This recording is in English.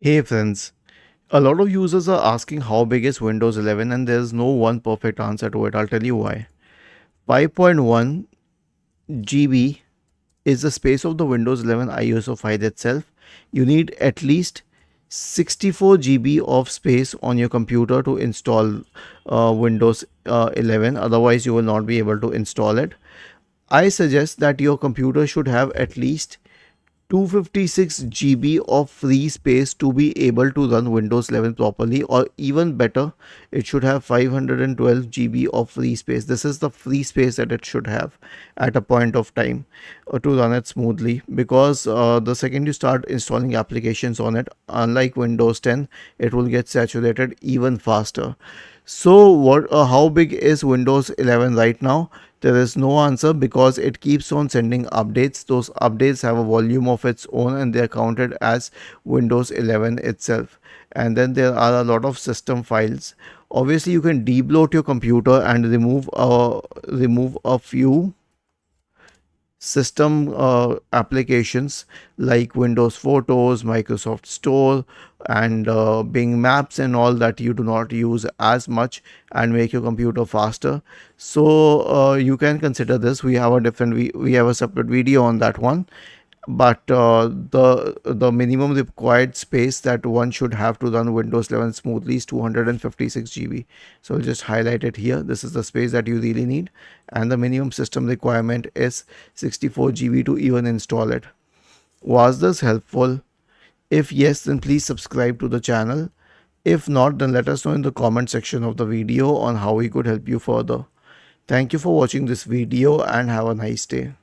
Hey friends, a lot of users are asking how big is Windows 11 and there's no one perfect answer to it. I'll tell you why. 5.1 GB is the space of the Windows 11 ISO file itself. You need at least 64 GB of space on your computer to install Windows 11. Otherwise, you will not be able to install it. I suggest that your computer should have at least 256 GB of free space to be able to run Windows 11 properly, or even better, it should have 512 GB of free space. This is the free space that it should have at a point of time to run it smoothly, because the second you start installing applications on it, unlike Windows 10, it will get saturated even faster. So how big is Windows 11 right now? There is no answer because it keeps on sending updates. Those updates have a volume of its own and they are counted as Windows 11 itself. And then there are a lot of system files. Obviously, you can debloat your computer and remove a few system applications like Windows Photos, Microsoft Store, and Bing Maps, and all that you do not use as much, and make your computer faster. So you can consider this. We have a we have a separate video on that one, but the minimum required space that one should have to run Windows 11 smoothly is 256 GB. So I'll just highlight it here. This is the space that you really need, and the minimum system requirement is 64 GB to even install it. Was this helpful? If yes, then please subscribe to the channel. If not, then let us know in the comment section of the video on how we could help you further. Thank you for watching this video and have a nice day.